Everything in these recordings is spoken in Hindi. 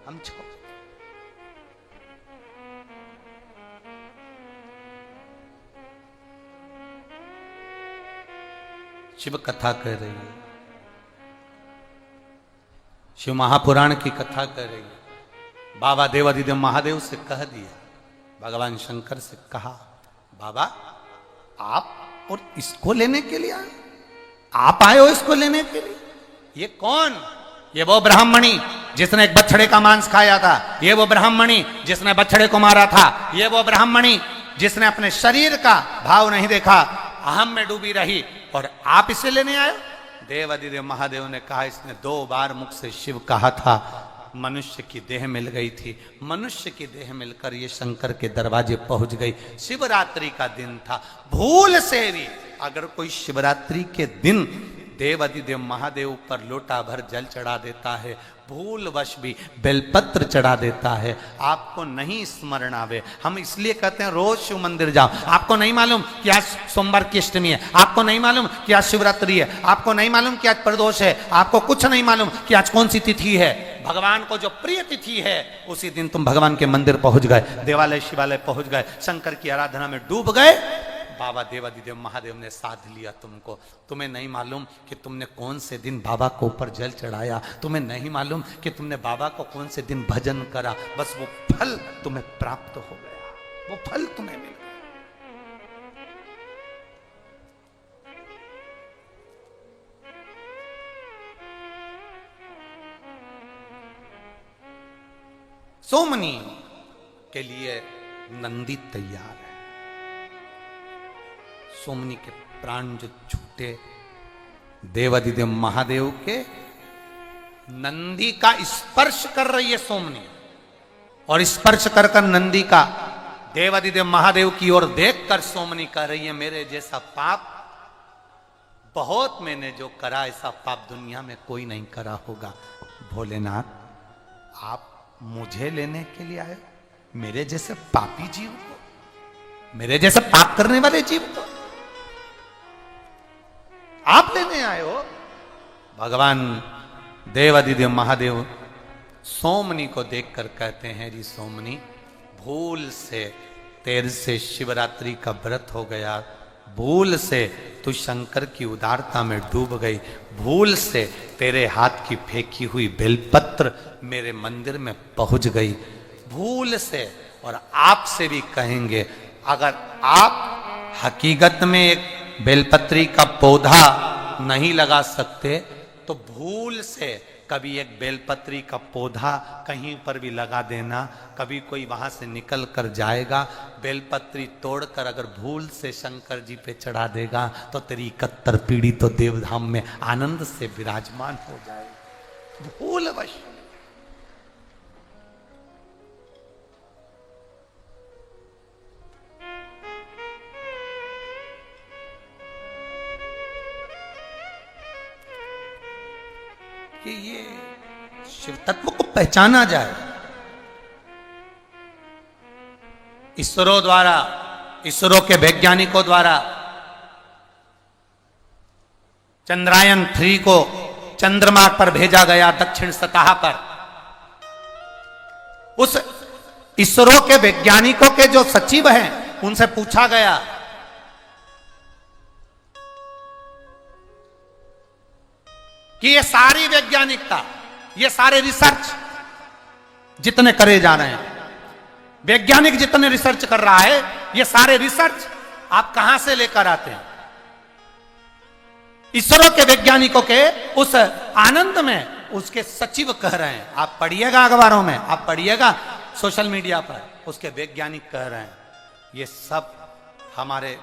हम छोड़। शिव कथा कह रही है, शिव महापुराण की कथा कह रही है। बाबा देवादिदेव महादेव से कह दिया, भगवान शंकर से कहा, बाबा आप और इसको लेने के लिए आए, आप आए हो इसको लेने के लिए? ये कौन? ये वो ब्राह्मणी जिसने एक बछड़े का मांस खाया था, ये वो ब्राह्मणी जिसने बछड़े को मारा था, ये वो ब्राह्मणी जिसने अपने शरीर का भाव नहीं देखा, अहम में डूबी रही, और आप इसे लेने आए? देवादिदेव महादेव ने कहा, इसने 2 बार मुख से शिव कहा था, मनुष्य की देह मिल गई थी, मनुष्य की देह मिलकर ये शंकर के दरवाजे पहुंच गई। शिवरात्रि का दिन था, भूल से भी अगर कोई शिवरात्रि के दिन देवादिदेव महादेव पर लोटा भर जल चढ़ा देता है, भूलवश भी बेलपत्र चढ़ा देता है, आपको नहीं स्मरण आवे, हम इसलिए कहते हैं रोज शिव मंदिर जाओ। आपको नहीं मालूम कि आज सोमवार की अष्टमी है, आपको नहीं मालूम कि आज शिवरात्रि है, आपको नहीं मालूम कि आज प्रदोष है, आपको कुछ नहीं मालूम कि आज कौन सी तिथि है। भगवान को जो प्रिय तिथि है उसी दिन तुम भगवान के मंदिर पहुंच गए, देवालय शिवालय पहुंच गए, शंकर की आराधना में डूब गए। बाबा देवादिदेव महादेव ने साध लिया तुमको। तुम्हें नहीं मालूम कि तुमने कौन से दिन बाबा को ऊपर जल चढ़ाया, तुम्हें नहीं मालूम कि तुमने बाबा को कौन से दिन भजन करा, बस वो फल तुम्हें प्राप्त हो गया, वो फल तुम्हें मिल गया। सोमनी के लिए नंदी तैयार है। सोमनी के प्राण जो छूटे देवादिदेव महादेव के, नंदी का स्पर्श कर रही है सोमनी, और स्पर्श कर कर नंदी का देवादिदेव महादेव की ओर देखकर सोमनी कह रही है, मेरे जैसा पाप बहुत मैंने जो करा, ऐसा पाप दुनिया में कोई नहीं करा होगा। भोलेनाथ आप मुझे लेने के लिए आए, मेरे जैसे पापी जीव को, मेरे जैसे पाप करने वाले जीव को आप लेने आए हो? भगवान देवादिदेव महादेव सोमनी को देखकर कहते हैं, जी सोमनी, भूल से तेरे से शिवरात्रि का व्रत हो गया, भूल से तू शंकर की उदारता में डूब गई, भूल से तेरे हाथ की फेंकी हुई बेलपत्र मेरे मंदिर में पहुंच गई, भूल से। और आपसे भी कहेंगे, अगर आप हकीकत में एक बेलपत्री का पौधा नहीं लगा सकते तो भूल से कभी एक बेलपत्री का पौधा कहीं पर भी लगा देना। कभी कोई वहां से निकल कर जाएगा, बेलपत्री तोड़कर अगर भूल से शंकर जी पे चढ़ा देगा तो तेरी 71 पीढ़ी तो देवधाम में आनंद से विराजमान हो जाएगी। भूलवश कि ये शिव तत्व को पहचाना जाए। इसरो द्वारा, इसरो के वैज्ञानिकों द्वारा चंद्रयान 3 को चंद्रमा पर भेजा गया, दक्षिण सतह पर। उस इसरो के वैज्ञानिकों के जो सचिव हैं उनसे पूछा गया कि ये सारी वैज्ञानिकता, ये सारे रिसर्च जितने करे जा रहे हैं, वैज्ञानिक जितने रिसर्च कर रहा है, ये सारे रिसर्च आप कहां से लेकर आते हैं? इसरो के वैज्ञानिकों के उस आनंद में उसके सचिव कह रहे हैं, आप पढ़िएगा अखबारों में, आप पढ़िएगा सोशल मीडिया पर, उसके वैज्ञानिक कह रहे हैं ये सब हमारे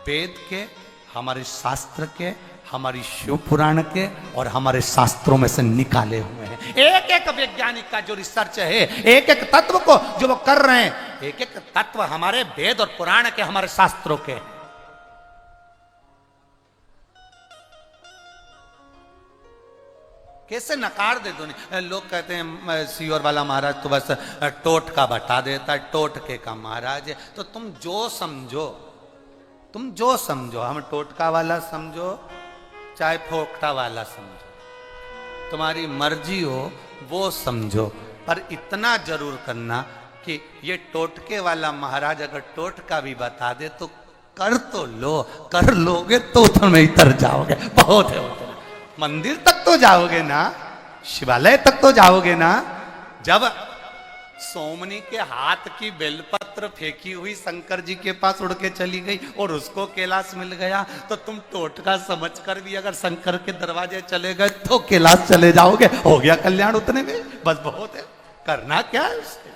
वेद के, हमारे शास्त्र के, हमारी शिव पुराण के और हमारे शास्त्रों में से निकाले हुए हैं। एक एक वैज्ञानिक का जो रिसर्च है, एक एक तत्व को जो वो कर रहे हैं, एक एक तत्व हमारे वेद और पुराण के, हमारे शास्त्रों के। कैसे नकार दे दुनिया। लोग कहते हैं सियोर वाला महाराज तो बस टोटका बता देता है, टोटके का महाराज है। तो तुम जो समझो, तुम जो समझो, हम टोटका वाला समझो चाहे फोकटा वाला समझो, तुम्हारी मर्जी हो वो समझो। पर इतना जरूर करना कि ये टोटके वाला महाराज अगर टोटका भी बता दे तो कर तो लो, कर लोगे तो तुम्हें इतर जाओगे, बहुत है उतना। मंदिर तक तो जाओगे ना, शिवालय तक तो जाओगे ना। जब सोमनी के हाथ की बेलपत्र फेंकी हुई शंकर जी के पास उड़ के चली गई और उसको कैलाश मिल गया, तो तुम टोटका समझकर भी अगर शंकर के दरवाजे चले गए तो कैलाश चले जाओगे, हो गया कल्याण उतने में, बस बहुत है। करना क्या है उसके